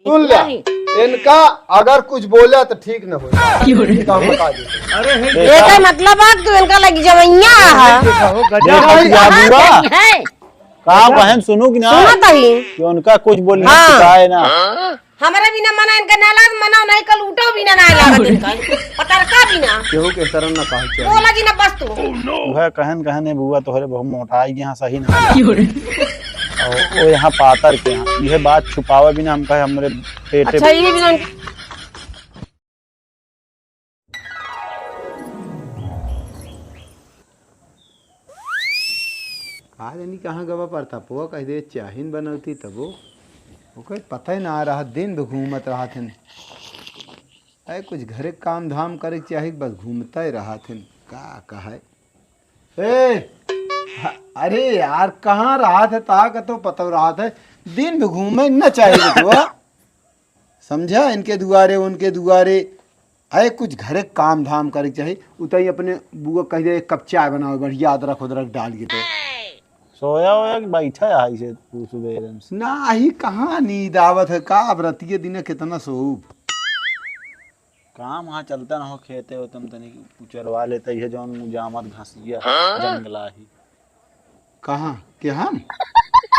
सुन लिया इनका अगर कुछ बोला तो ठीक न हो एकर मतलब है तू इनका लगी जवैया है कहा बहन सुनो कि ना सुनो तही कि उनका कुछ बोलने हाँ। शिकायत ना हमारे बिना मना इनका ना लाग मना नहीं कल उठो बिना ना लागत इनका पतरका बिना केहू के शरण न कहा चाहिए बोला जी ना बस तू वह कहन है बुआ तोहरे बहुत मोटाई यहाँ सही ना और वो यहाँ पातर के यहाँ यह बात छुपावे बिना हम कहे हमरे पेटे अच्छा ये बिना आज नहीं कहाँ गवा पर था पुआ कह दे चाहीन बनौती तब वो कोई पता ही ना आ रहा दिन भी घूमत रहा थे अरे कुछ घरे काम धाम करे चाहे बस घूमता ही रहा थे का कहा अरे यार कहाँ रहा था ताक तो पता रहा था दिन भी घूमे न चाहिए बुआ समझा इनके दुआरे उनके दुआरे अरे कुछ घरे काम धाम करे चाहिए उतई अपने बुआ कह दे एक कप चाय बनाओ बढ़िया अदरक उदरक डाल के तो सोया होया कि बैठा है आई से सुबह ना ही कहाँ नींद आवत है का व्रतीय दिन कितना सोऊब काम वहाँ चलता ना हो खेते हो तुम तनी चरवा लेते है जौन मुजामत घासिया जंगला ही कहाँ के हम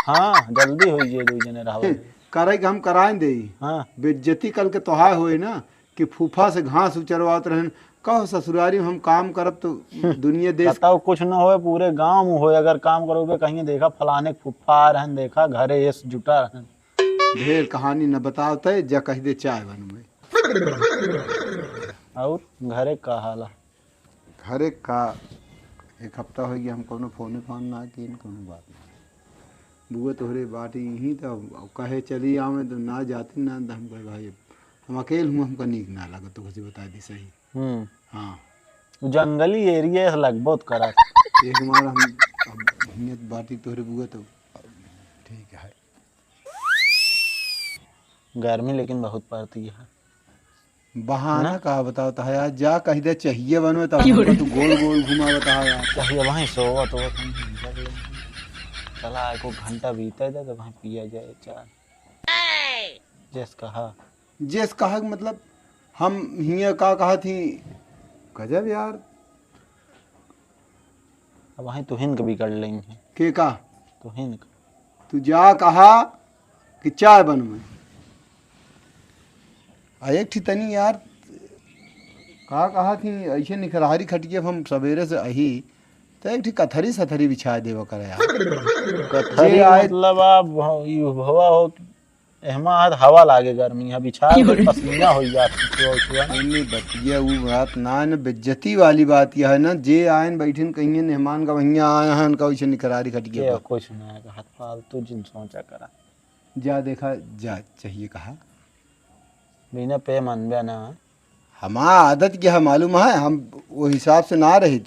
हाँ जल्दी हो जे दो जने रहो करे हम कराएं दे हाँ बेज्जती कल के तोहार होए ना कि फूफा से घास उचरवात रहन कहो ससुरारी में हम काम करब तो दुनिया देश बताओ कुछ ना होए पूरे गांव में होए अगर काम करोगे कहीं देखा फलाने फुफ्फा रहन देखा घरे एस जुटा रहन ढेर कहानी न बताओते जा कह दे चाय बनवे और घरे का हाला घरे का एक हफ्ता हो गया हम कोनो फोन ना की कोनो बात नहीं बुआ तोहरे बात यही तो कहे चली आवे तो ना जाती ना तो हम कहे भाई हम अकेले हूँ हमको नीक ना लगा तो कुछ बता दी सही हाँ जंगली एरिया से लगभग करा एक बार हम हिम्मत बाटी तोहरे बुआ तो ठीक है गर्मी लेकिन बहुत पड़ती है बहाना का बताओ तो यार जा कह दे चाहिए बनवे तो तू गोल गोल घुमा बता यार चाहिए वहीं सोवा तो चला एको घंटा बीता जाए तो वहीं पिया जाए चाय जैस कहा मतलब हम हिया का कहा थी गजब यार अब वहीं तुहिन कभी कर लेंगे के का तुहिन तू जा कहा कि चाय बनवे एक थी तनी यार कहा थी ऐसे निखरहारी खटिए हम सवेरे से अही तो एक थी कथरी सथरी बिछा देव कर यार कथरी मतलब आप भवा हो एहमा हवा लागे गर्मी है बिछा पसीना हो जाती बतिया वो बात ना न बेज्जती वाली बात यह है ना जे आयन बैठन कहीं मेहमान का वहिया आया है उनका वैसे निखरारी खटिए कुछ ना हाथ फालतू जिन सोचा करा जा देखा जा चाहिए कहा बिना पे मन बया ना हमारा आदत क्या है मालूम है हम वो हिसाब से ना रही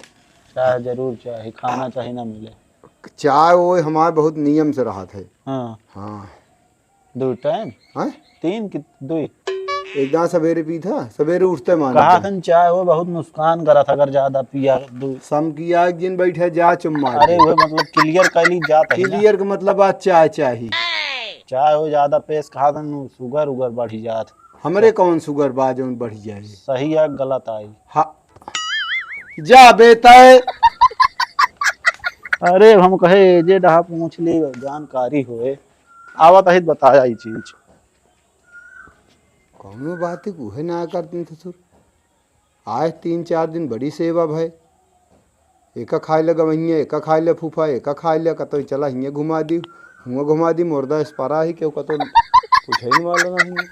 चाहे जरूर चाहे खाना चाहे ना मिले चाय वो हमारे बहुत नियम से रहा थे हाँ हाँ दो टाइम हाँ तीन कि दो एक दांत सवेरे पी था सवेरे उठते मान कहा था चाय वो बहुत नुकसान करा था अगर ज्यादा पिया दो सम किया एक दिन बैठे जा चुम्मा अरे वो मतलब क्लियर कैली जाता है क्लियर का मतलब आज चाय चाहिए चाय वो ज्यादा पेश कहा था शुगर उगर बढ़ी जात हमरे कौन शुगर बाज बढ़ जाए सही है गलत आई हाँ जा बेटा अरे हम कहे जे डहा पूछ ली जानकारी होए आवत है बताया ये चीज कौन बात है कुहे ना करती ससुर आज 3-4 दिन बड़ी सेवा भाई एक खाए लगा वहीं एक खाए ले फूफा एक खाए ले कतो चला हिंगे घुमा दी मुर्दा इस पारा ही क्यों कतो कुछ ही मालूम नहीं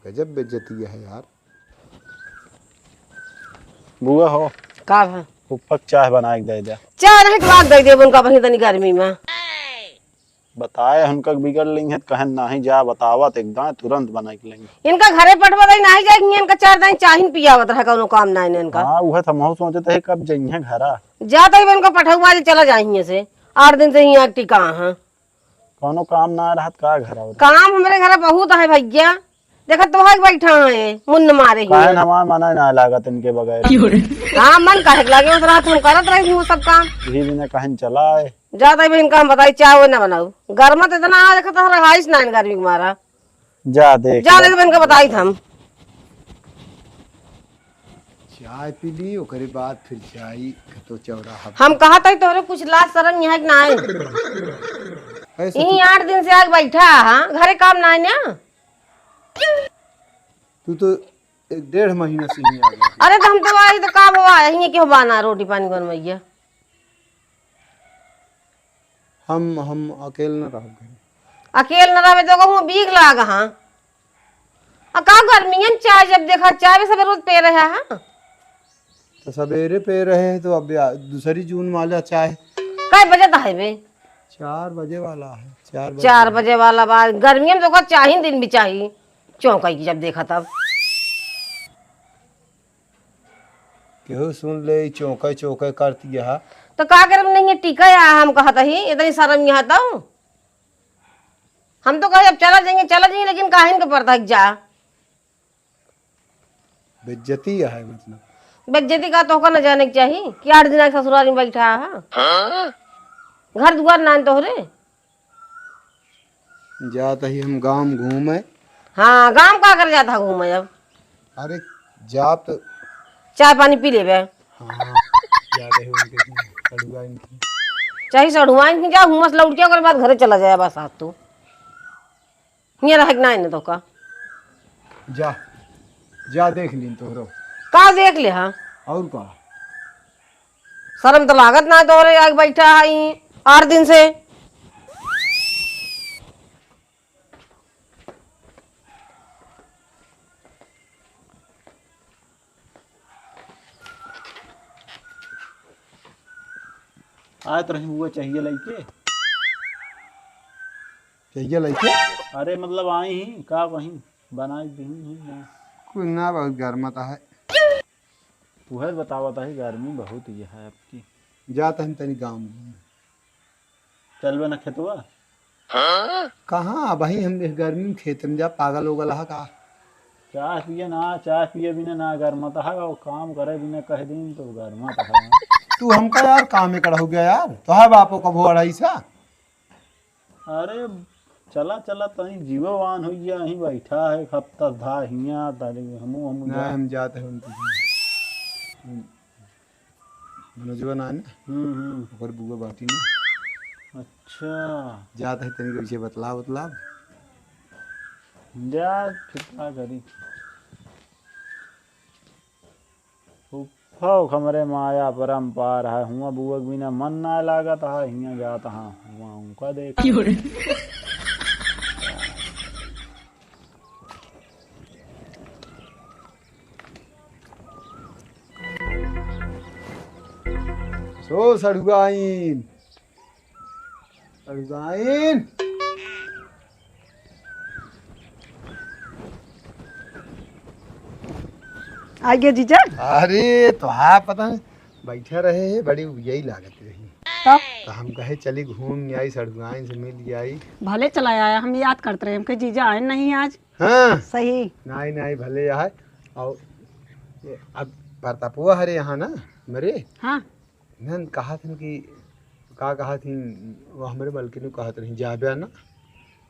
गजब बेइज्जती है यार बुआ हो का फूफा चाय बना के दे दे चाय नहीं के बाद दे दे उनका वहीं तनी गर्मी में बताए हमका बिगड़ लेंगे कहन नहीं जा बतावत एकदम तुरंत बना के लेंगे इनका घरे पटवा दई नहीं जाएगी इनका 4 दिन चाहिन पियावत रहा कोनो काम ना इनका हां वह तो हम सोचते है कब जइहे घरा जाता ही इनका पठौआ जे चला जाइए से 8 दिन से ही एक्टिव कहां हां कोनो काम ना रहत का घरा काम हमारे घर बहुत है भैया देखा तो है बैठा है मुन्न मारे ही कहन हमार मना ना लागत इनके बगैर हां मन काहे लागे उस रात हम करत रही हूं सब काम यही बिना कहन चलाए ज्यादा भी इनका हम बताई चाय ना बनाऊ गर्म तो इतना देखा तो रहाइश ना गर्मी के मारा जा देख जाने के बन के बताई था हम। चाय पी ली ओकरे बाद फिर जाई तो चौराहा हम कहा था तोरे कुछ लाज शरम यहाँ के ना आए। ऐसे यही 8 दिन से आग बैठा हाँ घरे काम ना है ना। तू तो 1.5 महीना से ही आ गया। अरे तो हम तो आई तो काम हुआ यही क्यों बाना रोटी पानी कौन भैया। हम अकेले न रह गए। अकेले न रहे तो कहूँ बीक लाग हाँ। का गर्मी है चाय जब देखा चाय भी सब रोज पे रहे हाँ। तो सवेरे पे रहे हैं तो अब 2 जून वाला चाय कई बजे था है बे 4 बजे वाला है 4 बजे 4 बजे वाला बात गर्मी में तो का चाहिए दिन भी चाहिए चौंका की जब देखा तब। केहू सुन ले चौके चौके करती है। तो का गर्म नहीं है टीका या हम कहा था ही इतनी शर्म यहाँ था। हम तो कहे अब चला जाएंगे लेकिन काहिन का पड़ता है जा बेइज्जती है मतलब। बेज्जती का तो न जाने की चाहिए कि 8 दिन ससुराल में बैठा है घर दुआर ना तोहरे। जाता ही हम गांव घूमे। हाँ गांव का कर जाता घूमे अब। अरे जात चाय पानी पी लेबे। हाँ जाते ही उनके सड़ुआ इनकी चाहे सड़ुआइन जा हुमस लौट के ओकर बाद घरे चला जाए बस आज तू हियां रह ना है तो का जा देख लीन तोहरो का देख ले हाँ और का शर्म तो लागत ना तोहरे आग बैठा है 8 दिन से। आए तो रही बुआ चाहिए लइके। चाहिए लइके अरे मतलब आई ही का वहीं बनाई दी कुछ ना बहुत गर्मता है। तुहर बतावता है गर्मी बहुत ही है आपकी। जाता हम तनी गाँव घूमे। चलबे न खेतवा कहाँ भाई हम गर्मी में खेत में जा पागल हो गला का। चाय पिए बिना ना गर्मता है और काम करे बिना कह दिन तो गर्मता है। तू हमका यार काम में कड़ा हो गया यार तो है बापो कब हो रही सा। अरे चला तही जीववान हो गया यहीं बैठा है हफ्ता धा हिया तारे हम ना हम जाते हैं उनकी मनोजवा ना ओकर बुआ बाटी ना। अच्छा जाते है तनी कैसे बतला जा फिर क्या करी फौक हमरे माया परम्पार है हुआ बुआ के बिना मन ना लागत है हिया जाता हाँ हुआ उनका देख सो सड़ुआइन आ गया जीजा। अरे तो हाँ पता नहीं बैठे रहे है बड़ी यही लागत रही तो हम कहे चली घूम आई सड़ुआइन से मिल आई। भले चला आया हम याद करते रहे हमके जीजा आए नहीं आज। हाँ सही नहीं भले है और अब प्रतापुआ हरे यहाँ ना मेरे हाँ मैंने कहा था कि कहा थी वो हमारे मलकिन ने कहा रही जाबे ना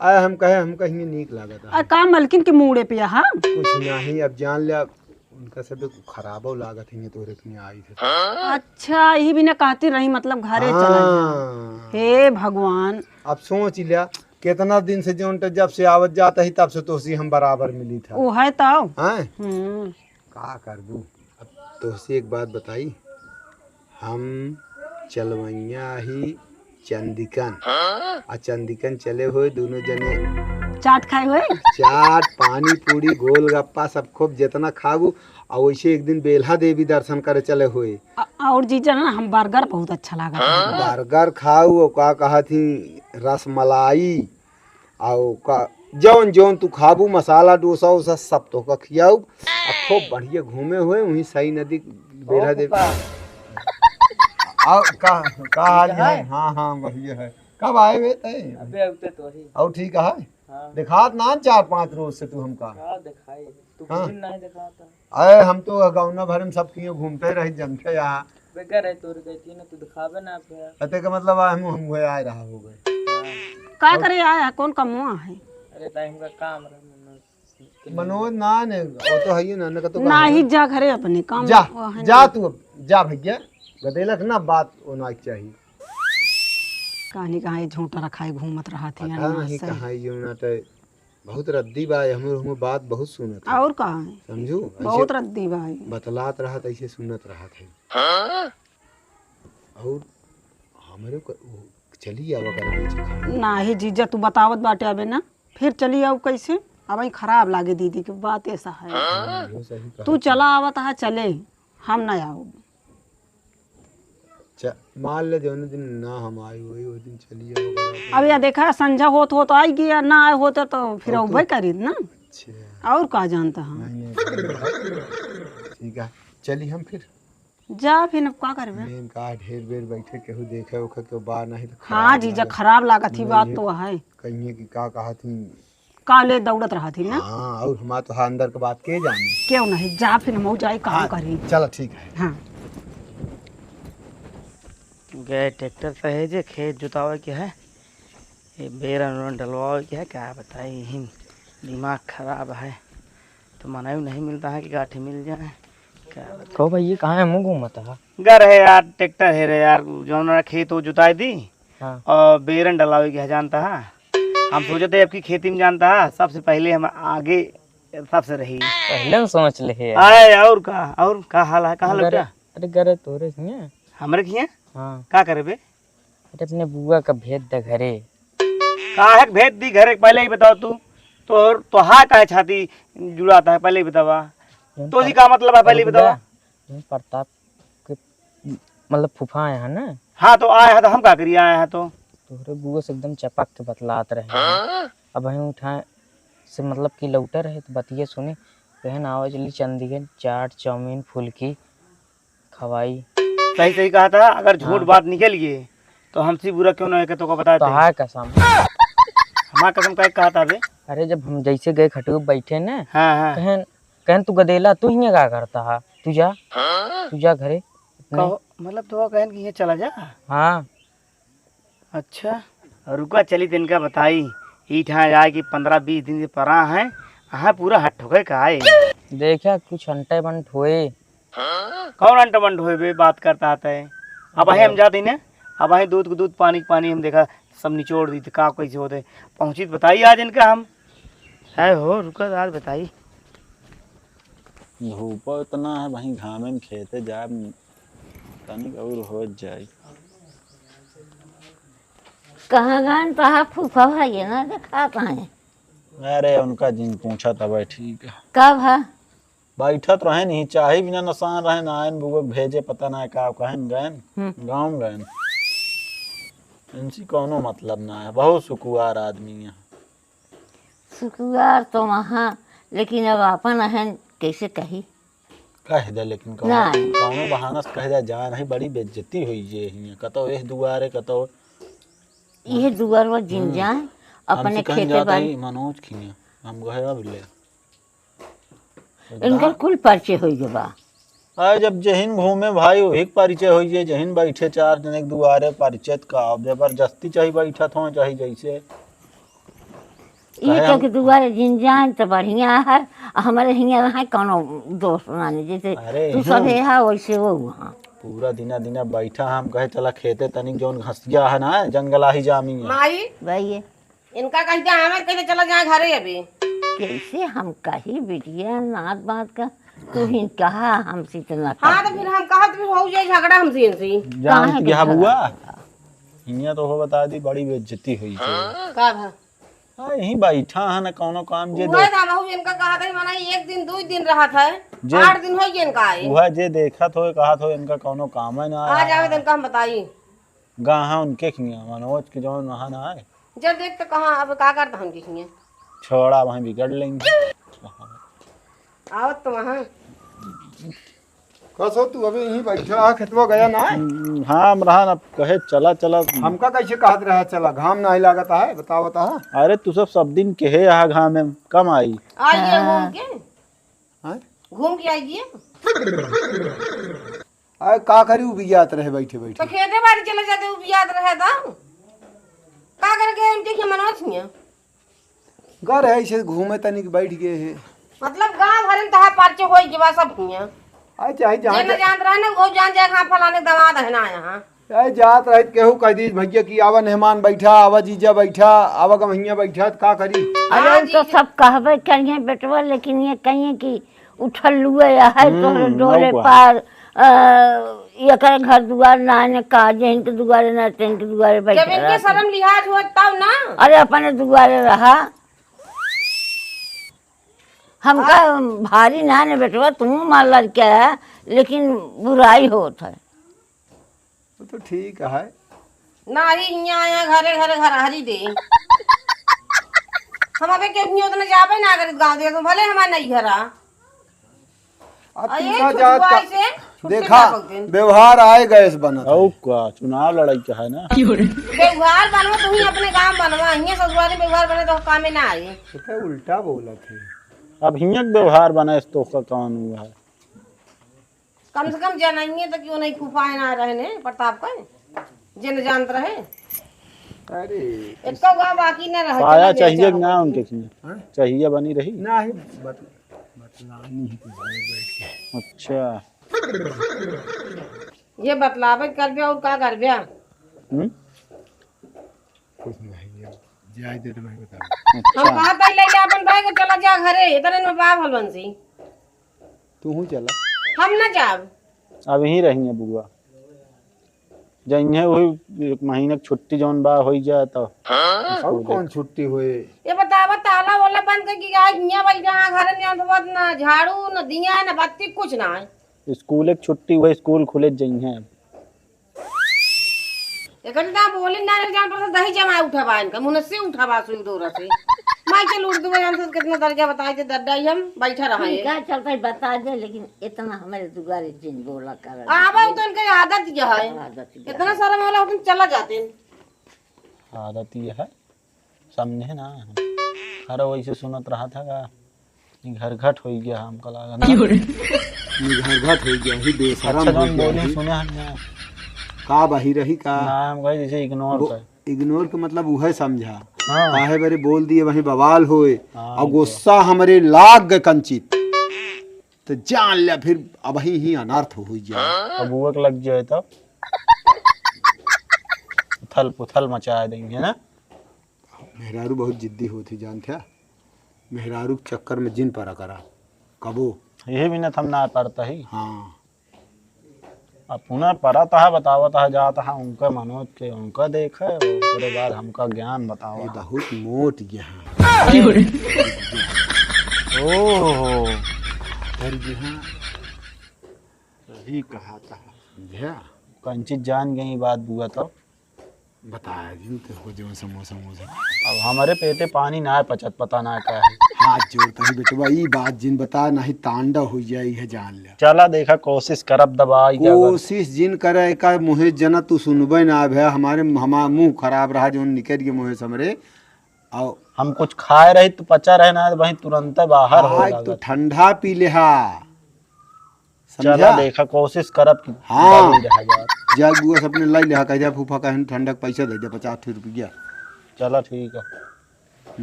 आए हम कहेंगे नीक लागत है। का मलकिन के मुड़े पे हाँ कुछ नहीं अब जान लिया उनका सब खराब लागत है तोरे के आई थे। अच्छा यही भी ना कहती रही मतलब घरे चला जा। हे भगवान अब सोच लिया कितना दिन से जो जब से आवत जाता ही तब से तो हम बराबर मिली था। वो है तो का कर दूं अब तो एक बात बताई हम चलवैया ही चंदिकन चले हुए दोनों जने चाट खाए हुए चाट पानी पूरी गोलगप्पा सब खूब जितना खाऊ और वैसे एक दिन बेल्हा देवी दर्शन करे चले हुए और जीजा ना हम बर्गर बहुत अच्छा लगा बर्गर खाऊ और का कहा थी रसमलाई और का जौन तू खाबू मसाला डोसा वोसा सब तो का खियाऊ खूब बढ़िया घूमे हुए वहीं सही नदी बेल्हा देवी का हाल है। हाँ बढ़िया है कब आए हुए थे अबे तो ही और ठीक है दिखात ना 4-5 रोज से तू हमका दिखाई तू नहीं दिखाता। अरे हम तो गौना भर में सब कियो घूमते रहे जमते यहाँ बेकार है तोर कहती ना तू दिखावे ना फिर अते का मतलब हम हुए आए रहा हो गए का करे आया कौन का मुआ है। अरे टाइम का काम रहा मनोज ना ने वो तो है ही ना का तो ना ही जा घरे अपने काम जा वो है जा तू अब, जा भैया गदेलक ना बात होना चाहिए। कहानी कहाँ ये झूठा रखा है घूमत रहा थी पता नहीं कहाँ ये ना तो बहुत रद्दी बा हम बात बहुत सुनत है और कहाँ है समझू बहुत रद्दी भाई बतलात रहा था ऐसे सुनत रहा था और हमारे को वो चली आवा कर ना ही जीजा तू बतावत बाटे अबे ना फिर चली आओ कैसे अब ही खराब लागे दीदी की बात ऐसा है सही कहा। तू चला आवत है चले हम ना आओ मान ले जो दिन ना हम आए वही वो दिन चली आवा। अब यह देखा संझा होत हो तो आई गया ना आए होते तो फिर वही करी ना अच्छा और का जानता हम नहीं ठीक है चली हम फिर जा फिर अब का करबे मेन का ढेर बेर बैठे केहू देखे उखे के बात नहीं तो हाँ जीजा खराब लागत थी बात तो है कहिए कि का कहा थी काले दौड़त रहा थी ना हाँ और हमारा तो हाँ अंदर के बात के जाने क्यों नहीं जा फिर हम जाए काम करी चलो ठीक है। हाँ गए ट्रैक्टर सहेजे खेत जुतावे के है ये बेरन उरन डलवावे के है क्या बताए यही दिमाग खराब है तो मनायू नहीं मिलता है कि गाठी मिल जाए क्या कहो भाई ये कहाँ है मुँह घूमता है? घर है यार ट्रैक्टर है रे यार जो उन्होंने खेत वो जुताई दी हाँ। और बेरन डलावे के है जानता है हम सोचे थे आपकी खेती में जानता है सबसे पहले हम आगे सबसे रही पहले हम समझ ले है आए और का हाल है कहाँ लग गया अरे गरे तोरे हैं हमारे किए हाँ का करे बे अरे अपने बुआ का भेद दे घरे का है भेद दी घर पहले ही बताओ तू तो हाँ का है छाती जुड़ाता है पहले ही बतावा तो जी का मतलब है पहले ही बतावा प्रताप के मतलब फूफा आए हैं ना हाँ तो आए हैं तो हम का करिए आए हैं तो तोरे बुआ से एकदम चपक के बतलात रहे अब वहीं उठाए से मतलब कि लौटे रहे तो बतिये सुने बहन आवाज चली चंदीगढ़ चाट चाउमीन फुल्की खवाई सही सही कहा था अगर झूठ बात निकल गई तो हमसे बुरा क्यों ना है तो को बताते तो हाँ कसम हमारा कसम का कहा था बे अरे जब हम जैसे गए खटू बैठे ना हाँ हाँ कहन कहन तू गदेला तू ही क्या करता है तू जा घरे कहो मतलब तो कहन कि ये चला जा हाँ अच्छा रुका चली दिन का बताई ईट हाँ जाए कि 15-20 दिन से परा है हाँ पूरा हट ठोके का है देखा कुछ अंटे बंट हुए कौन अंट बंट हुए बे बात करता आता है अब हम जाते ना अब आई दूध को दूध पानी को पानी हम देखा सब निचोड़ दी थी का कैसे होते पहुंची तो बताइए आज इनका हम है हो रुका आज बताइए धूप इतना है वहीं घामे में खेते जाए तनिक और हो जाए कहाँ गान तो फूफा भाई ना देखा कहाँ अरे उनका जिन पूछा था भाई ठीक है कब है बैठत रहे नहीं चाहे बिना नसान रहे ना आयन बुआ भेजे पता ना का कहन गए गाँव में गए इनसे कोनो मतलब ना है बहुत सुकुआर आदमी है शुक्रवार तो वहाँ लेकिन अब अपन अहन कैसे कही कह दे लेकिन कौनो बहाना से कह जा नहीं बड़ी बेइज्जती हुई जे हियां कतो एह दुआरे कतो ये दुआर वो जिन जाए अपने खेते बाड़ी मनोज खिया हम गए अब ले इनकर कुल परिचय हो गए बा आए जब जहिन घूमे भाई वही परिचय हो जे जहिन बैठे चार जने के दुआरे परिचय का जबरदस्ती चाहिए बैठा थो चाहिए जैसे ये तो कि दुआरे जिन जाए तो बढ़िया है हमारे हियां है कोनो दोस्त नानी जैसे तू सब है वैसे वो वहाँ पूरा दिना दिना बैठा हम कहे चला खेते तनिक जोन घसिया है ना जंगला ही जामी है माई भाई इनका कहते हैं हमें कहते चला जाए घरे अभी कैसे हम कही बिटिया नात बात का तू ही कहा हमसे इतना हाँ तो फिर हम कहा तो फिर हो जाए झगड़ा हमसे इनसे जान क्या बुआ हियां तो हो बता दी बड़ी बेइज्जती हुई है कब है हाँ यही बैठा है ना कोनो काम जे वही था बहू इनका कहा था मना एक दिन 2 दिन रहा था 8 दिन हो गए इनका आए वह जे देखा तो कहा तो इनका कोनो काम है ना आज आवे दिन का हम बताइए गाहा उनके खिया मनोज के जौन वहां ना आए जब देख तो कहाँ अब का करता हम किए छोड़ा वहीं बिगड़ लेंगे आओ तो वहाँ कसो तू अभी यहीं बैठा खेतवा गया ना हाँ रहा ना कहे चला चला हमका कैसे कहत रहा चला घाम नहीं लागत है बताओ बता अरे तू सब दिन कहे यहाँ घाम में कम आई आइए घूम के हैं? घूम के आइए आए का करी उबियात रहे बैठे बैठे तो खेते बाड़ी चले जाते वो याद रहे तो का करके हम देखिए मनोज नहीं घर है ऐसे घूमे तनिक बैठ गए है मतलब गांव भर में तहा पर्चे होई के बा सब हिया अरे चाहे जे न जहाँ जानत रहे ना वो जान जाए कहां फलाने दमाद है ना यहाँ चाहे जात रहे केहू कह दी भैया की आवा मेहमान बैठा आवा जीजा बैठा आवा गमहिया बैठा तो का करी। अरे उ तो सब कहबे करिए बेटवा, लेकिन ये कहिए कि उठल लुए है तोरे डोले पार ये करे घर दुआर ना ने का जैन के दुआरे ना तेन के दुआरे जब बैठे इनके शर्म लिहाज हो तब ना। अरे अपने दुआरे रहा हमका भारी ना ने बेटवा, तुम मार लड़के है लेकिन बुराई होत है। वो तो ठीक है ना ही हिया आया घरे घरे घर हरी दे हम अबे के हिया उतना जाबे ना अगर गांव दे तो भले हमार नहीं घरा तीखा जात का से देखा व्यवहार आए गैस बना औ का चुनाव लड़ाई का है ना। व्यवहार बनवा तू ही अपने गांव बनवा हिया ससुराली व्यवहार बने तो काम में ना आए। तो उल्टा बोला थे। अब हिया व्यवहार बना तो का कौन हुआ है। कम से कम जानिए तो क्यों नहीं कुफाए ना रहे ने प्रताप का जिन जानत रहे। अरे इतना गांव बाकी न रहे पाया चाहिए कि ना उनके खिया चाहिए बनी रही ना ही बतलानी ही बैठ के। अच्छा ये बतलावे कर दिया और का कर दिया कुछ नहीं जाए दे तो मैं बता। हम कहा था ले ले अपन भाई को चला जा घरे इधर में बाप हलवंसी तू हूँ चला हम ना जाब अब यहीं रहेंगे बुआ जाइए वही एक महीने की छुट्टी जौन बा हो जाए तो और कौन छुट्टी हुए। ये बतावा ताला वाला बंद करके गया हिया भाई जहां घर में अंधवत ना झाड़ू ना दिया ना बत्ती कुछ ना है। स्कूल एक छुट्टी हुई स्कूल खुले जाइए एकटा बोली ना जान पर दही जमा उठावा इनका मुनसे उठावा सुई डोरा से मैं चल उर्दू में जानते कितना दर्जा बताए थे दड्डाई हम बैठा रहा है क्या चलता है बता दे, लेकिन इतना हमारे दुआरे जिन बोला कर आवा तो इनका आदत यह है इतना सारा मामला उठन चला जाते हैं। आदत ये है समझे ना। अरे वैसे सुनत रहा था का घर घट हो गया हमको लगा ना घर घट हो गया ही बेशरम अच्छा हो जौन गया बोली ही। सुने हमने का बाही रही का ना हम कहे जैसे इग्नोर कर इग्नोर के मतलब वह समझा हाँ। काहे बरे बोल दिए वही बवाल होए हाँ, और गुस्सा हमारे लाग गए कंचित तो जान लिया फिर अब ही अनर्थ हो जाए। अब बुआ लग जाए तब उथल पुथल मचा देंगे ना। मेहरारू बहुत जिद्दी होती जानते मेहरारू के चक्कर में जिन परा करा कबो यही भी न थमना पड़ता ही। हाँ अब पुनः पढ़ता है बतावता है जाता है उनका मनोज के उनका देखे उसके बाद हमका ज्ञान ये बतावा। बहुत मोट यहाँ ओहो पर यहाँ सही कहा था समझा कंचित जान गई बात बुआ तो बताया जिन तो जो समोसा अब हमारे पेटे पानी ना पचत पता ना क्या है। हाथ जोड़ता ही बेटवा ये बात जिन बता नहीं तांडव हो जाए है जान ले चला देखा कोशिश करब दबाई के अगर कोशिश जिन करे का मुहे जना तू सुनबे ना भे हमारे हमारा मुंह खराब रहा जो निकल गए मुहे समरे और हम कुछ खाए रहे तो पचा रहे ना वही तुरंत बाहर हो आज तो लगा। ठंडा पी ले हा चला समझा देखा कोशिश करब कि हाँ। बनी रह जाए। जा गुआ अपने लाई ले हा कह जा फूफा कहे ठंडक पैसा दे दे 50 रुपया चला ठीक है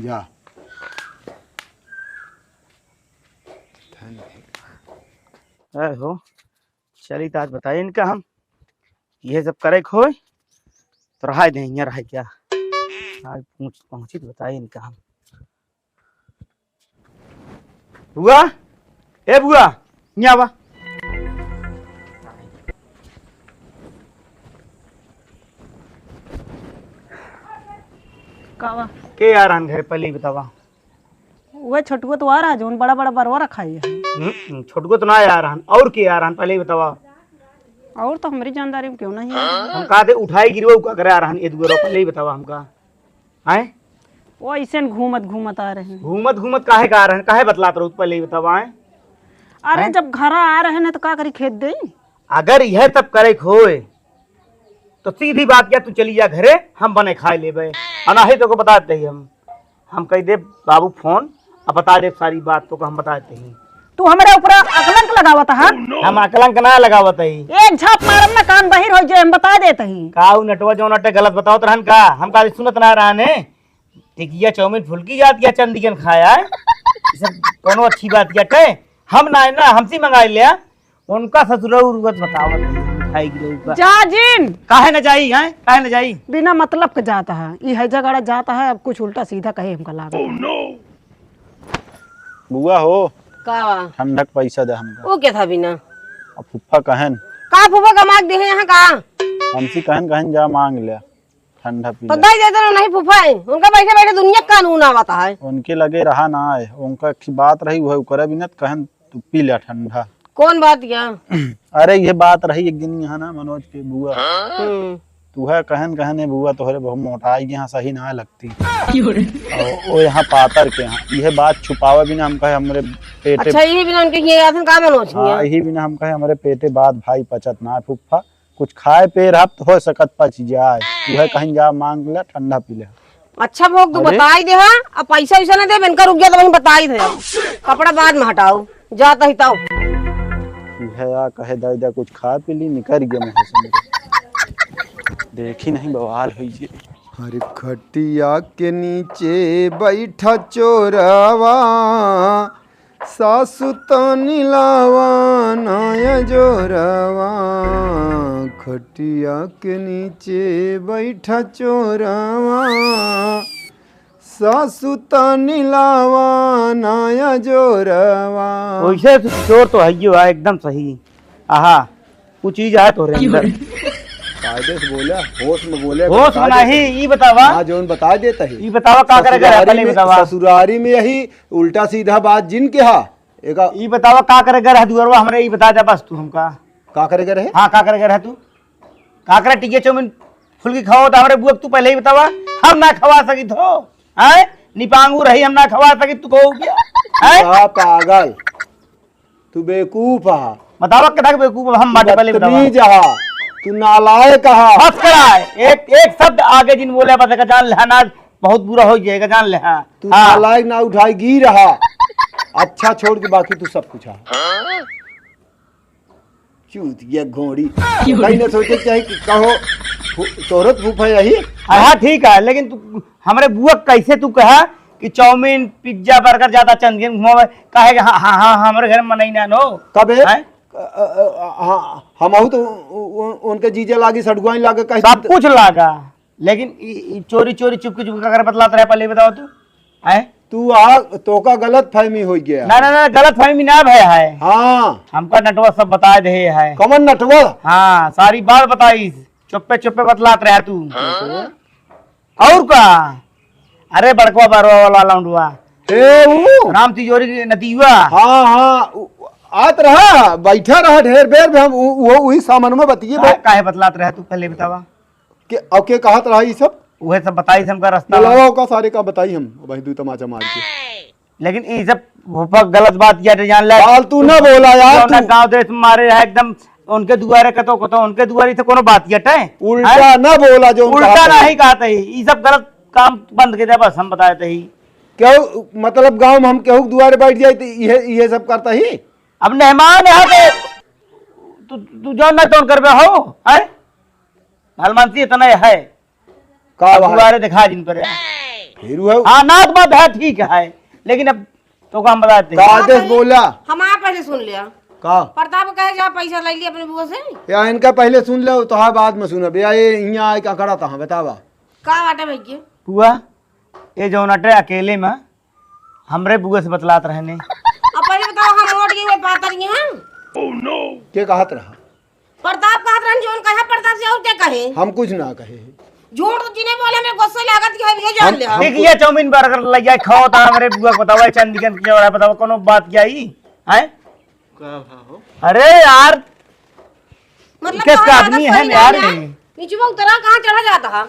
जा हो चली तो आज बताइए इनका हम ये सब करे खोए तो रहा दे यहाँ रहा क्या आज पहुंची तो बताइए इनका हम। बुआ ए बुआ यहाँ आवा कावा के यार आन घर पहले ही बतावा। वह छोटुआ तो आ रहा जो बड़ा बड़ा बरवा रखा है। छोटको तो ना यार आन और के यार आन पहले ही बतावा। और तो हमारी जानदारी में क्यों नहीं है। हम कहा थे उठाई गिरवा का करे आ रहा ये दुगरो पहले ही बतावा हमका आए वो ऐसे घूमत आ रहे हैं। घूमत घूमत काहे का आ रहे हैं काहे बतलात रहो पहले ही बतावा आए। अरे जब घर आ रहे हैं तो का करी खेत दे। अगर यह तब करे खोए तो सीधी बात क्या तू चली जा घरे हम बने खाए लेबे अनाही तो को बता देते ही हम कह दे बाबू फोन अब बता दे सारी बात तो को हम बता देते ही। तू हमारे ऊपर अकलंक लगावत है। हम अकलंक ना लगावत ही एक झाप मारम ना कान बहिर हो जाए हम बता देते ही। काऊ नटवा जो नटे गलत बताओ रहन का हम का सुनत ना रहने टिकिया चौमिन फुल्की जात या चंदियन खाया है ये सब कोनो अच्छी बात क्या टे हम ना हमसे मंगा लिया उनका ससुर उर्वत बतावत मिठाई गिरऊ का जा जिन काहे न जाई हैं काहे न जाई बिना मतलब के जाता है ये है जगह जाता है अब कुछ उल्टा सीधा कहे हमका लागा बुआ हो का ठंडक पैसा दे हमका। वो क्या था बिना अब फुफ्फा कहन का फूफा का मांग दे यहाँ का हमसे कहन कहन जा मांग लिया ठंडा पी तो ले। दही देते नहीं फूफा है उनका बैठे बैठे दुनिया का कानून आवता है। उनके लगे रहा ना आए उनका की बात रही वह करे बिना कहन तू पी लिया ठंडा। कौन बात या अरे ये बात रही एक दिन यहाँ ना मनोज के बुआ तू है कहन कहने बुआ तोहरे बहुत मोटाई यहाँ सही ना लगती और वो यहाँ पातर के यहाँ यह बात छुपावे बिना हम कहे हमरे पेटे अच्छा ये बिना उनके ये आसन का मनोज हाँ यही बिना हम कहे हमरे पेटे बात भाई पचत ना है फुफ्फा कुछ खाए पे रहा तो हो सकत पच जाए तू है कहीं जा मांग ले ठंडा पी ले। अच्छा भोग तू बताई दे हाँ अब पैसा वैसा ना दे इनका रुक गया तो वहीं बताई दे कपड़ा बाद में हटाओ जाता ही ताओ है या कहे दादा कुछ खा पी ली निकल गया मुँह से मेरे देखी नहीं बवाल हुई जी। हर खटिया के नीचे बैठा चोरवा सासु तानी लावा नाया जोरवा खटिया के नीचे बैठा चोरवा सासु तानी लावा नाया जोरवा। वैसे चोर तो है ही एकदम सही आहा कुछ चीज है तोरे अंदर कायदे से बोला होश में बोले होश में नहीं ये बतावा हाँ जो बता देता है ये बतावा का करेगा पहले बतावा ससुरारी में यही उल्टा सीधा बात जिन के हा एक ये बतावा का करेगा रह दुअरवा हमरे ये बता दे बस तू हमका का करेगा रहे हाँ का करेगा रह तू का करे टिके चौमिन फुल्की खाओ तो हमरे बुआ तू पहले ही बतावा हम ना खवा सकी तो हैं निपांगू रही हम ना खवा सकी तू कहो क्या हैं पागल तू बेवकूफ हा बतावा कथा बेवकूफ हम बाटे पहले बतावा बदतमीज हा तू नालायक हा बस करा एक शब्द आगे जिन बोले बस का जान लेना बहुत बुरा हो जाएगा जान ले हाँ तू नालायक ना उठाएगी रहा अच्छा छोड़ के बाकी तू सब कुछ हा चूतिया घोड़ी कहीं ना सोचे चाहे कि कहो तोरत फूफा यही हाँ ठीक है लेकिन तू हमारे बुआ कैसे तू कहा कि चाउमीन पिज्जा बर्गर ज्यादा चंदियन घुमावे कहे हाँ हाँ हाँ हमारे घर में नहीं ना नो कब है हम तो उनके जीजे लागी सड़गुआई लागे कहीं सब कुछ लागा लेकिन चोरी चोरी चुपके चुपके कर बतलाता रहे पहले बताओ तू है तू आ तो का गलत फहमी हो गया ना ना ना गलत फहमी ना भय है हाँ हमका नटवा सब बता दे है कमन नटवा हाँ सारी बात बताई चुप्पे चुप्पे बतलात रहा तू और का अरे बड़कवा बरवा वाला लौंडुआ राम तिजोरी नतीवा हाँ हाँ आत रहा बैठा रहा ढेर बेर में हम वो वही सामान में बतिए काहे बतलात रहा तू पहले बतावा के अब के कहत रहा ये सब वह सब बताई हमका रास्ता बुलावा का सारे का बताई हम भाई दू तमाचा मार के लेकिन ये सब गलत बात किया जान ले फालतू ना बोला यार ना गांव देश में मारे है एकदम उनके दुआरे कतो कतो उनके दुआरे से कोनो बात किया है उल्टा ना बोला जो उल्टा नहीं कहते ये सब गलत काम बंद कर दे बस हम बताए थे क्यों मतलब गांव में हम केहू दुआरे बैठ जाए तो ये सब करता ही अब मेहमान यहाँ पे तू जो ना तो कर हो है हलमानसी इतना है का दुआरे दिखा जिन पर हाँ ना तो बात है ठीक है लेकिन अब तो हम बताते का आदेश बोला हम पहले सुन लिया का प्रताप कहे जा पैसा ले लिया अपने बुआ से या इनका पहले सुन लो तो हाँ बाद में सुना भैया ये यहाँ आए का खड़ा था बतावा का बाटे भैया बुआ ये जो नटे अकेले में हमरे बुआ से बतलात रहने अब पहले बताओ हम मोट गए पातर ये हैं के कहत रहा प्रताप कहत रहन जोन कहा प्रताप से और क्या कहे हम कुछ ना कहे झूठ तो जिने बोले मेरे गुस्सा लागत की है ये जान ले ठीक ये चाउमीन बर्गर ले जाए खाओ तो हमरे बुआ को बताओ चंदीगढ़ के वाला बताओ कोनो बात क्या ही है अरे यार मतलब किस आदमी है यार नीचे वो उतरा कहां चढ़ा जाता है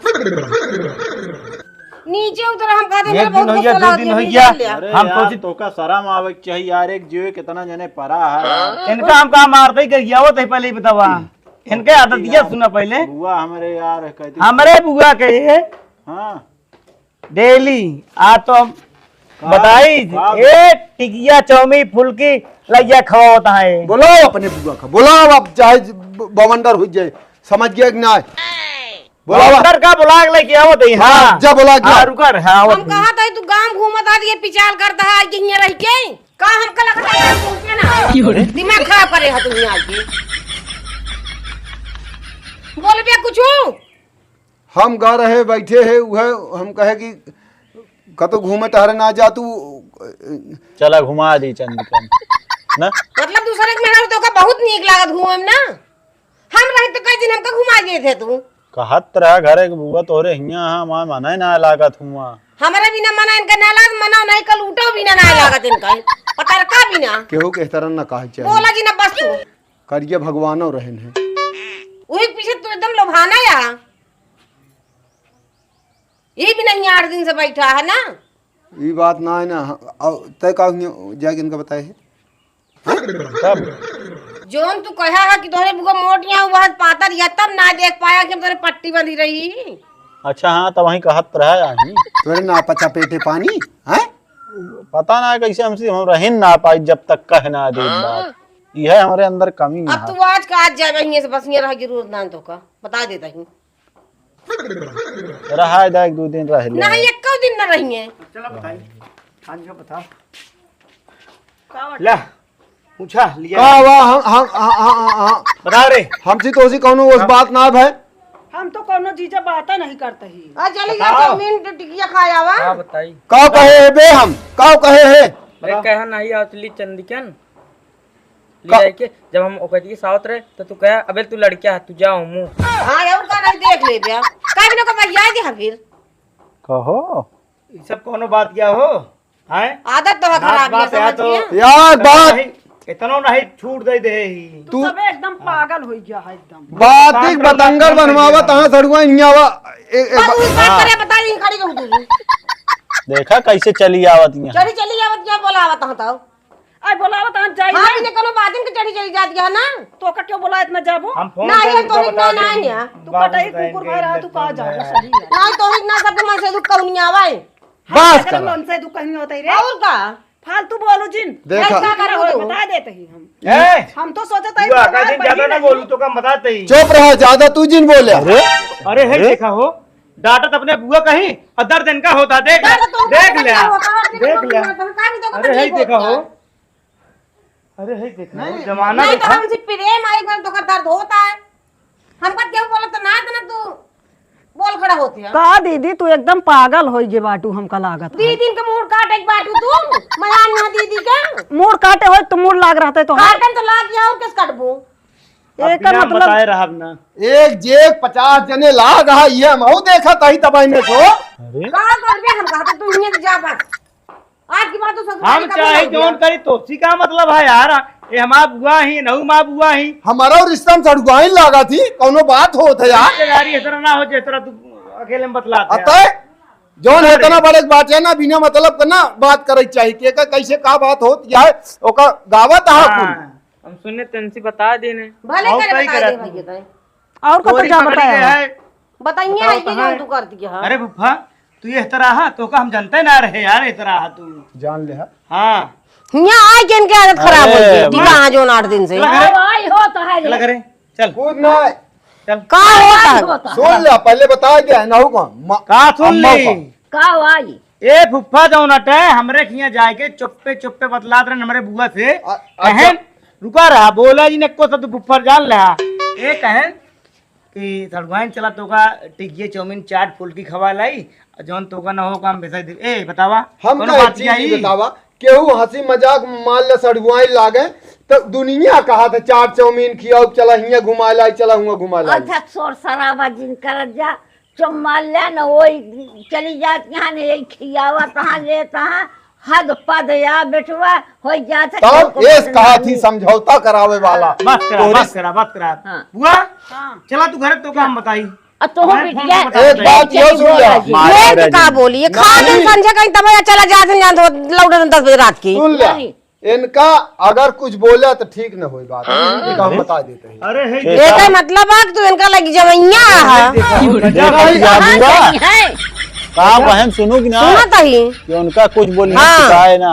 नीचे उतरा हम कहते मेरे बहुत हो गुस्सा गया 2 दिन हो गया हम सोची तो का शर्म आवे चाहिए यार एक जीव कितना जने परा है इनका हम कहा मारते ही कर गया वो तो पहले ही बतावा इनके आदत दिया सुना पहले बुआ हमारे यार कहती हमारे बुआ कहिए हाँ डेली आ तो बताई एक टिकिया चौमी फुल्की लैया खवा होता है बुलाओ अपने बुआ का बुलाओ अब चाहे बवंडर हो जाए समझ गया कि ना बोला डॉक्टर का बुला के लेके आवत है। हाँ जा बोला क्या हाँ रुका रे, हाँ हम आवत कहा था तू गांव घूमत आ ये पिचाल करता है कि यहाँ रह के का हमका लगता है पहुंचे ना दिमाग खराब करे है तू यहाँ के बोल बे कुछ हम गा रहे बैठे है वह हम कहे कि कतो घूमे टहरे ना जा तू चला घुमा दी चंदिकन ना। मतलब दूसरे के मेहरा तो का बहुत नीक लागत घूमे में ना। हम रहे तो कई दिन हमका घुमा दिए थे तू कहत रहा घरे के बुआ तोरे हियां हां मां मना ना लागत हुआ हमारे बिना मना इनका ना लाग मना नहीं कल उठो बिना ना लागत इनका पता रखा बिना केहू के तरह न कहे चाहिए बोला जी ना बस तू करिए भगवानो रहन है वही पीछे तू एकदम लोभाना या ये भी नहीं 8 दिन से बैठा है ना। ये बात ना है ना तय का जाके इनका बताए है तब जोन तू कहा है कि तोरे बुआ मोटिया हुआ पातर या तब ना देख पाया कि तोरे पट्टी बंधी रही। अच्छा हाँ तब वहीं कहत रहा आही तोरे ना पचा पेटे पानी है पता ना कैसे हमसे हम रहिन ना पाई जब तक कह ना दे बात यह हमारे अंदर कमी अब है। तू आज का आज जाए वहीं से बस ये रह जरूर ना तो का बता देता हूँ रहा है 1-2 दिन रह ले नहीं एक दिन न रही है। चला बताइए हाँ जी बता ला पूछा लिया का वाह हम बता रे हमसे तो उसी कौनो उस बात ना है हम तो कोनो जीजा बात नहीं करते ही। आ चली जा तो मिनट टिकिया खाया वा हाँ बताई का कहे है बे हम का कहे है अरे कहा नहीं आतली चंदिकन ले जाए के जब हम ओकरी के साथ रहे तो तू कहा अबे तू लड़किया है तू जाओ मुंह हां और का नहीं देख ले बे का बिना को भैया दे फिर कहो ये सब कोनो बात क्या हो हैं आदत तो है खराब ये समझ के यार बात इतना नहीं छूट दे दे ही तू सब एकदम पागल हो गया है एकदम। बात एक बतंगल बनवावा तहां सड़ुआ इयावा पर उस बात करे बता नहीं खड़ी कहू तू देखा कैसे चली आवत यहाँ चली चली आवत क्या बोलावत हूं तो आई बोलावा ता जाई हां बिना कोनो बात के चढ़ी चली जाती है ना तो का क्यों बोला इतना जाबो हम फोन नहीं करके तो बता इतना नहीं देंगे। है तू कटाई कुकुर भाई रहा तू का जाबो सही है। नहीं तो इतना सब मन से दुख कौनी आवे बस कर कर मन से तू कहीं होता ही रे और का फालतू बोलू जिन देखा ऐसा करे हो बता देते ही हम ए हम तो सोचता ही तू आका दिन ज्यादा ना बोलू तो कम बताते ही चुप रहा ज्यादा तू जिन बोले अरे है देखा हो डांटत अपने बुआ कहीं और दर्द इनका होता देख देख ले देख ले अरे है देखा हो अरे है देखा हो जमाना नहीं तो देखा हमसे प्रेम आई बार तो का दर्द होता है हमका क्यों बोला तो ना तू बोल खड़ा होती है का दीदी तू एकदम पागल हो गे बाटू हमका लागत है। दीदी के मुंह काटे के बाटू तू मयान ना दीदी का मूड काटे हो तो मूड लाग रहा तो काटन तो लाग गया और किस काटबो एक का मतलब बताए रहा ना एक जेक 50 जने लाग रहा ये हम देखा तही तबाही में तो का कर बे हम कहते तू हिने जा बस आज की बात तो ससुर हम चाहे जोन करी तोसी का मतलब है यार ये हमारा बुआ ही नहु माँ बुआ ही हमारा रिश्ता में सड़ुआई लागा थी कौनो बात हो थे यार यारी इस तरह ना हो जिस तरह तू अकेले में बतलाते हैं। अतः जौन है तना बड़े बात है ना बिना मतलब करना बात करे चाहिए के का कैसे का बात होत या ओका गावत हा कुल हाँ। हम सुनने तंसी बता देने भले और करे कई बता दे करत भैया ताई और का तो चोरी क्या पकड़ी बताया गया है। बताइए बताओ ये कहाँ जो तू कर दिया अरे बुफा तू ये इस तरह हा तो का हम जानते ना रहे यार इस तरह हा तू जान ले हाँ यहाँ आए के इनकी आदत खराब हो गई ठीक है जो 8 दिन से आई होता है चला करे चल कूद ना चल का होता है सुन ले पहले बता दिया ना हुआ का सुन ली का आई ए फुफ्फा जो नटे हमरे खिया जाए के चुप्पे चुप्पे बतलात रहे हमरे बुआ से कहन रुका रहा बोला जी ने को तो फुफ्फा जान रहा ए कहन कि सड़वाइन चला तो का टिकिए चाउमीन चाट फुल्की खवा लाई जौन तो का ना हो काम भेज दे ए बतावा हम कौनो का बात चीज आई? बतावा केहू हंसी मजाक मान ले सड़ुआई लागे तो दुनिया कहा था चाट चाउमीन खियाओ चला हिया घुमा लाई चला हुआ घुमा लाई अच्छा शोर शराबा जिन कर जा चुम्मा ले न वही चली जाती यहाँ ने यही खियावा तहाँ ले तहाँ हद पद या बेटवा हो जाता तब एस कहा थी समझौता करावे वाला बस करा हाँ। बुआ चला तू घर तो काम बताई तो बिटिया एक बात यो सुन ले मैं का बोली ये खा दिन संजय कहीं तब चला जा से जान तो लौटे 10 बजे रात की सुन ले इनका अगर कुछ बोला तो ठीक न होई बात ये हम बता देते हैं अरे है ये का मतलब है कि तू इनका लगी जवैया कहा बहन सुनो कि ना सुना तही कि उनका कुछ बोलिए हाँ। सिखाए ना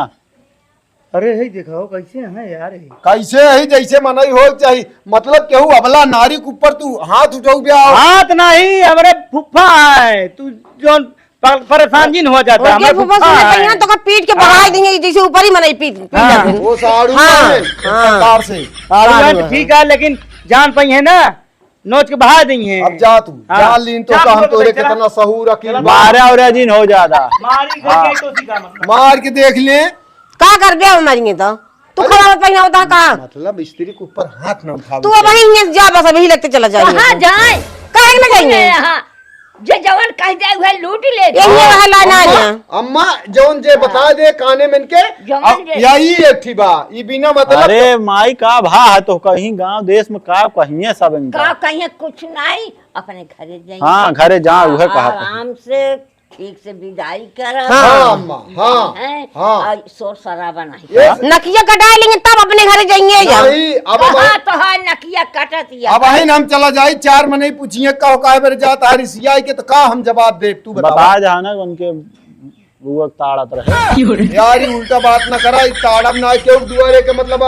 अरे हे देखो कैसे है यार ये। कैसे है जैसे मनई हो चाहिए, मतलब केहू अबला नारी के ऊपर तू हाथ उठाऊ ब्याह। हाथ नहीं हमरे फुफ्फा है, तू जो परेशान जिन हो जाता है उनके हमरे फूफा फुफ्फा सुने है। कहीं तो का पीट के बढ़ा देंगे जैसे ऊपर ही मनाई पीट जाते वो साड़ू हाँ, है, हाँ। सरकार से। साड़ू है, ठीक है लेकिन जान पाई है ना नोच के बहा दी है। अब जा तू हाँ। जा लीन तो जा, का हम चलो, तोरे चला। कितना सहूर अकील बा। बारह और दिन हो जाता। मारी करके तो सीखा मतलब। मार के देख ले, का कर गया मारेंगे तो तू खड़ा मत पहना होता का मतलब स्त्री के ऊपर हाथ न उठाओ। तू अब वहीं जा बस अभी लगते चला कहाँ जाएंगे जाए कहे ना जाएंगे यहाँ जे जवन कह दे वह लूट ले यही वह लाना है अम्मा जौन जे बता दे काने में के जौन जे- यही एक थी बा, ई बिना मतलब अरे माई का भा है तो कहीं गांव देश में का कहीं सब इनका। का कहीं कुछ नहीं अपने घरे जाइए हाँ घरे जा उहे कहा था। आराम से ठीक से विदाई कर हाँ अम्मा हाँ हाँ शोर शराबा नहीं ये नकिया कटा लेंगे तब अपने घर जाएंगे जब नहीं अब कहाँ तो है नकिया कटत या अब ही हम चला जाई, चार में नहीं पूछिए का काहे बेर जाता है रिसियाई के तो का हम जवाब दे, तू बता बता जाना उनके बुआ ताड़त रहे। यार ये उल्टा बात ना करा, ई ताड़म ना के दुआरे के मतलब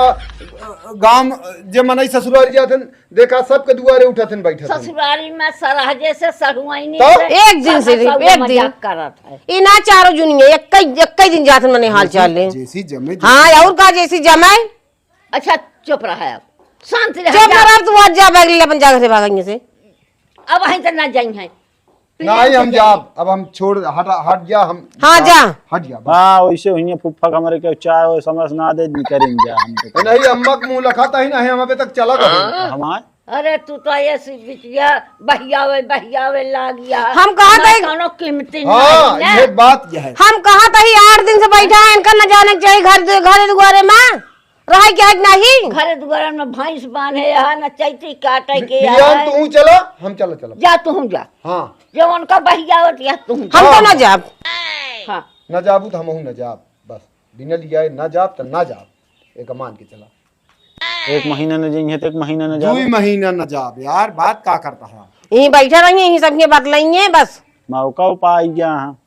गांव जे मनई ससुराल जाथन देखा सबके दुआरे उठथन बैठथन। ससुरारी में सरहजे से सरुआइनी तो? से एक दिन से सब एक दिन मजाक करत है ये ना चारों जुनिए एक दिन जात मने हाल चाल ले जैसी जमे हाँ और का जैसी जमाए अच्छा चुप रहा है अब शांति रह जब जा। मरा तू आज जा बैग ले अपन जा घर से भागेंगे से अब वहीं तक ना जाई है नहीं हम जाब, अब हम छोड़ हट जा हम। हाँ जा हट जा बस। हाँ वैसे हुई फुफ्फा हमारे के चाय वो समझ ना दे नहीं करेंगे हम तो। नहीं अम्मा के मुंह लखाता ही नहीं, हम अभी तक चला गए। हमारे अरे तू तो ऐसी बिटिया बहियावे लागिया हम कहा था कोनो कीमती हाँ नहीं ये ना बात यह है। हम कहा था ही 8 दिन से बैठा है इनका न जाने चाहिए घर दुआरे में रहा क्या नहीं घर दुआरे में भैंस बांधे है न चैती काटे के बियान है तू चलो हम चलो चलो। जा तू जा हाँ जो उनका बहियावत या तू जा हम तो न जाब हाँ न जाबू तो हम न जाब, बस बिना लिया न जाब तो न जाब, एक मान के चला। एक महीना न जाइए तो एक महीना न 2 जाओ। महीना न जाब यार, बात का करता है। यहीं बैठा रहिए यहीं सबके बतलाइए बस मौका उपाय यहाँ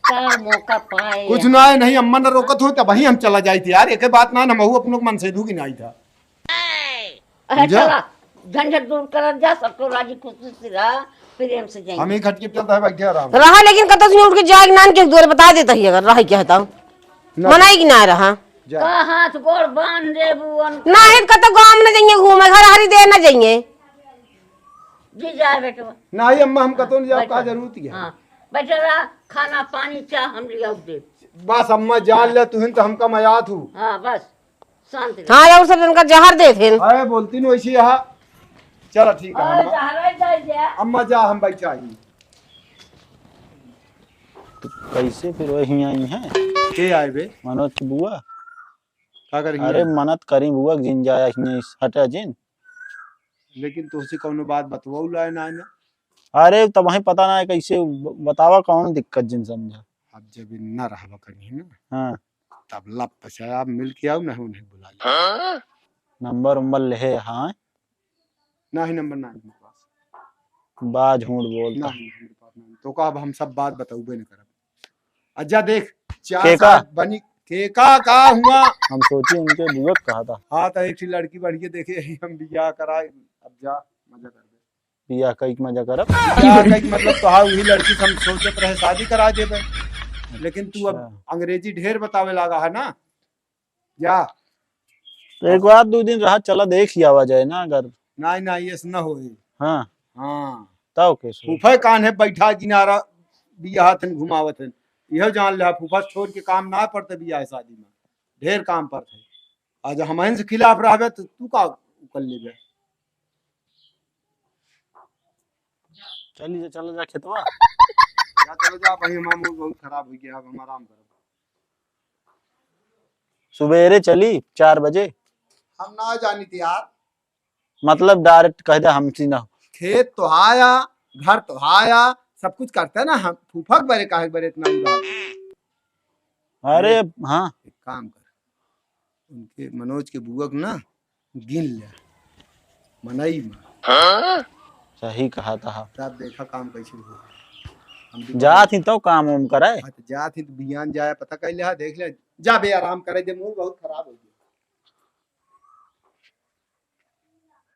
का मौका पाए कुछ ना है नहीं, अम्मा ने रोकत हो तब वही हम चला जाई थी यार, एक बात ना हम अपनों मन से धूकी नहीं था। अरे जा। चला झंझट दूर कर जा सबको राजी खुशी से रह प्रेम से जाएंगे हम ही खटके चलता है बैठे आराम। रहा लेकिन कत से उठ के जाए नान के दुआरे बता देता ही अगर रहा क्या था मनाई कि ना रहा जा। का हाथ गोड़ बांध दे बुअन ना है कत गांव में जाइए घूमे घर हरी देर न जाइए जी जाए बेटवा नहीं अम्मा हम कतो नहीं जाब, का जरूरत है। हाँ बेटा रहा खाना पानी चाह हम लिया दे बस अम्मा जान ले तुहिन तो हमका मयात हूँ। हाँ बस शांति रह। हाँ और सब इनका जहर दे थे अरे बोलती नहीं वैसी यहाँ। चलो ठीक है और अम्मा। जहरे दे दे अम्मा जा हम बैठा ही। तो कैसे फिर वही आई है के आए बे मनोज की बुआ। का करेंगे? अरे मन्नत करी बुआ के जिन जाया हटे जिन। लेकिन तुझसे कौनो बात बतवाऊ लाए ना ना। अरे तब वही पता ना है कैसे बतावा कौन दिक्कत जिन समझा। अब जब न रहा कहीं ना हाँ तब लप पछा आप मिल के आओ ना उन्हें बुला ले। नंबर उम्बर ले हाँ ना ही नंबर ना है मेरे पास, बा झूठ ना बोलता। ही मेरे पास ना। तो का अब हम सब बात बताऊबे न करब। अज्जा देख 4 केका? साल बनी का हुआ। हम सोचे उनके बुआ का कहा था हाँ तो एक लड़की बढ़िया देखे हम बियाह कराए, अब जा मजा कर दे। बिया कई मजा करब। बियाह कई मतलब तो हाँ वही लड़की से हम सोचत रहे शादी करा देबे, लेकिन तू अब अंग्रेजी ढेर बतावे लगा है ना। जा तो एक बार 2 दिन रहा चला देख ही आवा जाए ना अगर। नहीं ना ये न होए। हाँ हाँ तब कैसे फूफे कान है बैठा किनारा बियाह थन घुमावत हन, यह जान ले फूफा छोड़ के काम ना पड़ते बियाह शादी में, ढेर काम पड़ते। आज हम से खिलाफ रहबे तो तू का कर लेबे। चलिए चलो जा खेतवा। जा चलो जा भाई, हमारा मूड बहुत खराब हो गया, अब हम आराम करो। सुबेरे चली 4 बजे। हम ना जानी थी यार, मतलब डायरेक्ट कह दे हमसे ना। खेत तो आया घर तो आया सब कुछ करता है ना, हम फूफा के बारे काहे बारे इतना उदास। अरे हाँ एक काम कर, उनके मनोज के बुआ को ना गिन ले मनई में, सही कहा था। तब देखा काम कैसे हो। जा थी तो काम उम करे। जा थी तो बियान जाए पता कर ले देख ले जा बे आराम करे दे मुंह बहुत खराब हो गया।